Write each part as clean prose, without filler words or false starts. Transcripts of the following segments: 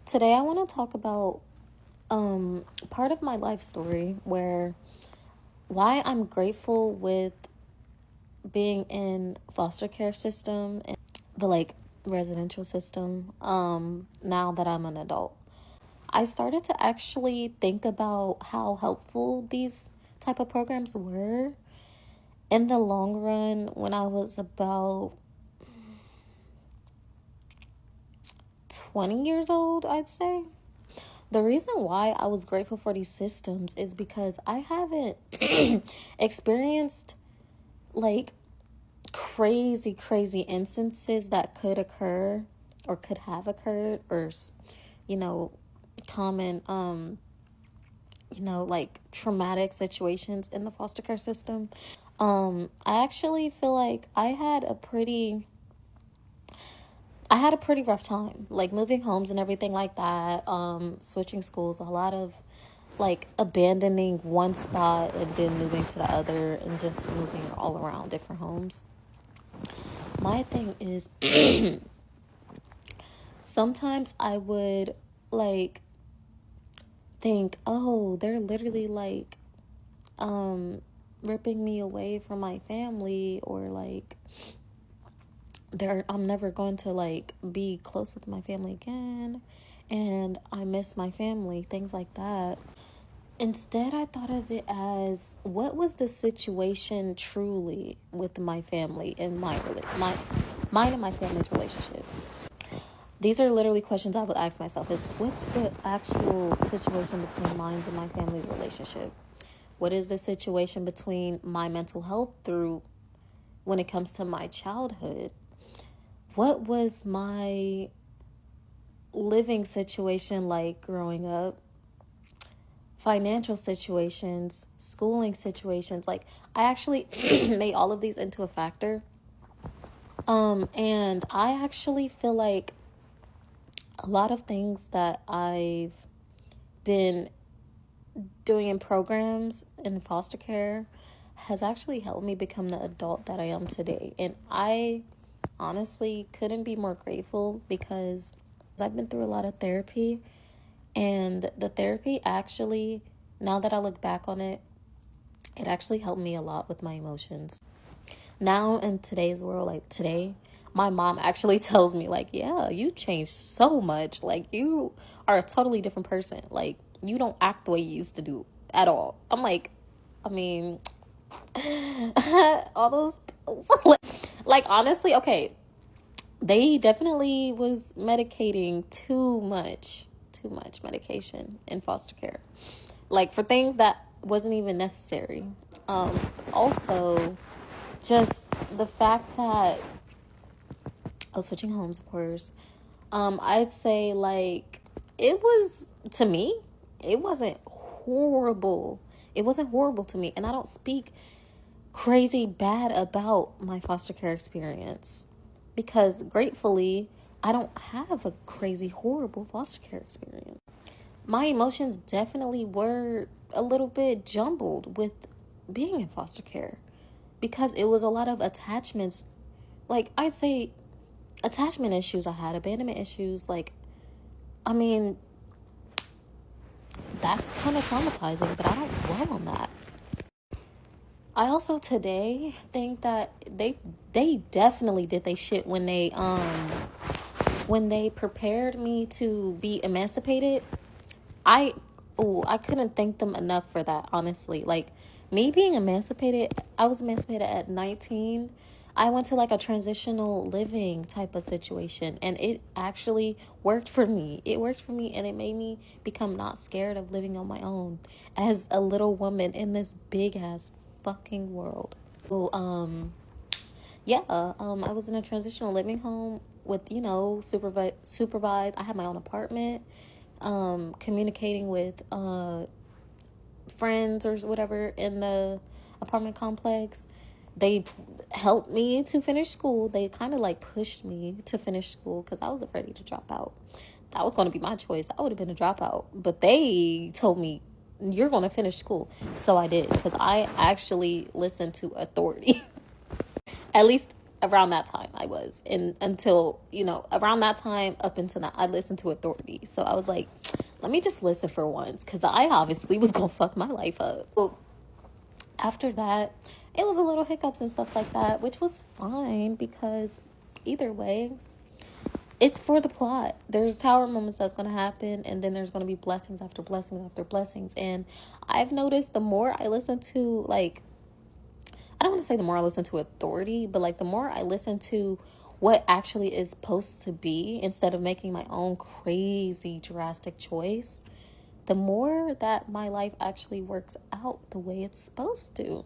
Today I want to talk about part of my life story where why I'm grateful with being in foster care system and the residential system now that I'm an adult. I started to actually think about how helpful these type of programs were in the long run when I was about 20 years old, I'd say. The reason why I was grateful for these systems is because I haven't experienced like crazy instances that could occur or could have occurred, or common like traumatic situations in the foster care system. I actually feel like I had a pretty rough time, like moving homes and everything like that, switching schools, a lot of like abandoning one spot and then moving to the other and just moving all around different homes. My thing is sometimes I would like think, oh, they're literally like ripping me away from my family, or like I'm never going to like be close with my family again, and I miss my family, things like that. Instead, I thought of it as, what was the situation truly with my family and mine and my family's relationship. These are literally questions I would ask myself: is what's the actual situation between mine and my family's relationship? What is the situation between my mental health through when it comes to my childhood? What was my living situation like growing up? Financial situations, schooling situations. Like, I actually made all of these into a factor. And I actually feel like a lot of things that I've been doing in programs in foster care has actually helped me become the adult that I am today. And I honestly couldn't be more grateful, because I've been through a lot of therapy, and the therapy actually, now that I look back on it, it actually helped me a lot with my emotions. Now in today's world, like today, my mom actually tells me, like, yeah, you changed so much. Like, you are a totally different person. Like, you don't act the way you used to do at all. I'm like, I mean, all those pills. Like, honestly, okay, they definitely was medicating too much medication in foster care, like for things that wasn't even necessary. Also, just the fact that I was switching homes, of course. I'd say, like, it was, to me, it wasn't horrible. It wasn't horrible to me, and I don't speak crazy bad about my foster care experience, because gratefully I don't have a crazy horrible foster care experience. My emotions definitely were a little bit jumbled with being in foster care, because it was a lot of attachments. Like, I'd say attachment issues I had, abandonment issues. Like, I mean, that's kind of traumatizing, but I don't dwell on that. I also today think that they definitely did they shit when they prepared me to be emancipated. I I couldn't thank them enough for that, honestly. Like, me being emancipated, I was emancipated at 19. I went to like a transitional living type of situation, and it actually worked for me. It worked for me, and it made me become not scared of living on my own as a little woman in this big ass fucking world. So, yeah, I was in a transitional living home with, supervised. I had my own apartment, communicating with friends or whatever in the apartment complex. They helped me to finish school. They kind of like pushed me to finish school because I was afraid to drop out. That was going to be my choice. I would have been a dropout, but they told me, you're going to finish school. So I did, because I actually listened to authority. At least around that time I was, and until, around that time up until now, I listened to Authority. So I was like, let me just listen for once, because I obviously was gonna fuck my life up. Well, after that, it was a little hiccups and stuff like that, which was fine, because either way, it's for the plot. There's tower moments that's going to happen, and then there's going to be blessings after blessings after blessings. And I've noticed the more I listen to, like, I don't want to say the more I listen to Authority, but like the more I listen to what actually is supposed to be, instead of making my own crazy drastic choice, the more that my life actually works out the way it's supposed to.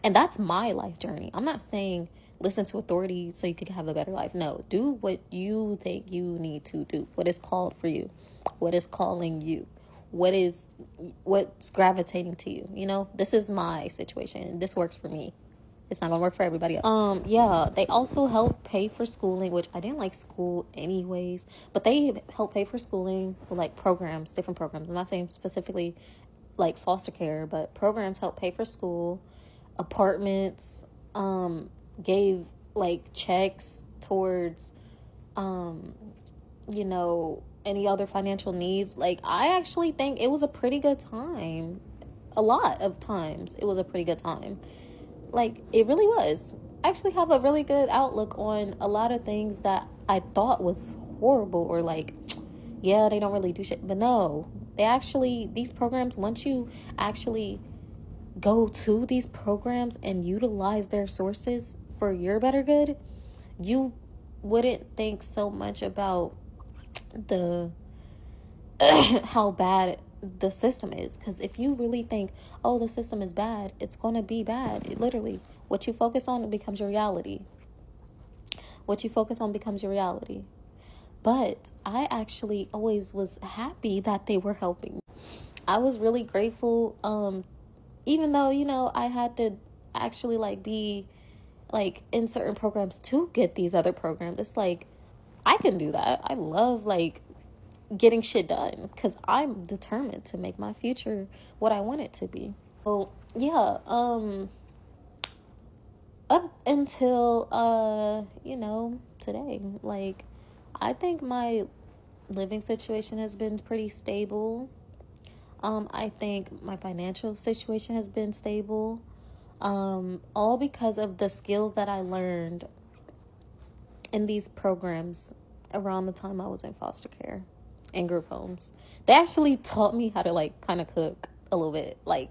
And that's my life journey. I'm not saying listen to Authority so you could have a better life. No, do what you think you need to do. What is called for you. What is calling you. What's gravitating to you. This is my situation. This works for me. It's not gonna work for everybody else. Yeah, they also help pay for schooling, which I didn't like school anyways, but they help pay for schooling with like programs, different programs. I'm not saying specifically like foster care, but programs help pay for school, apartments, gave like checks towards any other financial needs. Like, I actually think it was a pretty good time. A lot of times it was a pretty good time. Like, it really was. I actually have a really good outlook on a lot of things that I thought was horrible, or like, yeah, they don't really do shit. But no, these programs, once you actually go to these programs and utilize their sources for your better good, you wouldn't think so much about the how bad the system is. Because if you really think, oh, the system is bad, it's going to be bad. Literally, what you focus on becomes your reality. What you focus on becomes your reality. But I actually always was happy that they were helping me. I was really grateful, even though, I had to actually like be like in certain programs to get these other programs. It's like, I can do that. I love like getting shit done, because I'm determined to make my future what I want it to be. So yeah, up until today, like, I think my living situation has been pretty stable. I think my financial situation has been stable. All because of the skills that I learned in these programs around the time I was in foster care and group homes. They actually taught me how to like kind of cook a little bit. Like,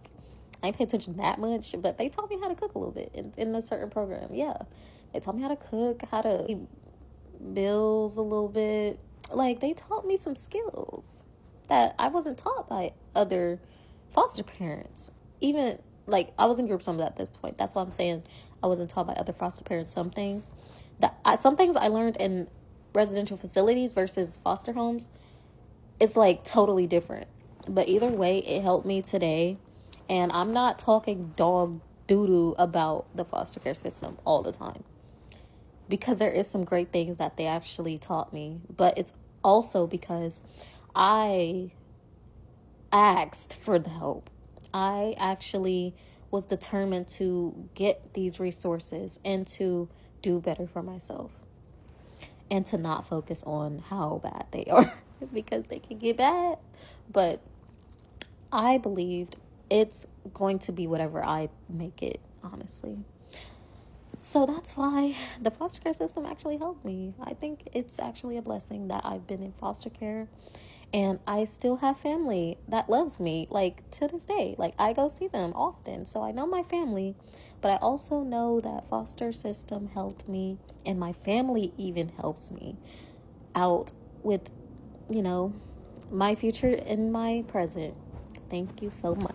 I ain't pay attention that much, but they taught me how to cook a little bit in a certain program. Yeah, they taught me how to cook, how to pay bills a little bit. Like, they taught me some skills that I wasn't taught by other foster parents. Even like, I was in group homes at this point. That's why I'm saying I wasn't taught by other foster parents some things. Some things I learned in residential facilities versus foster homes, it's like totally different. But either way, it helped me today. And I'm not talking dog doo-doo about the foster care system all the time, because there is some great things that they actually taught me. But it's also because I asked for the help. I actually was determined to get these resources and to do better for myself, and to not focus on how bad they are because they can get bad. But I believed it's going to be whatever I make it, honestly. So that's why the foster care system actually helped me. I think it's actually a blessing that I've been in foster care, and I still have family that loves me, like, to this day. Like, I go see them often, so I know my family. But I also know that foster system helped me, and my family even helps me out with, my future and my present. Thank you so much.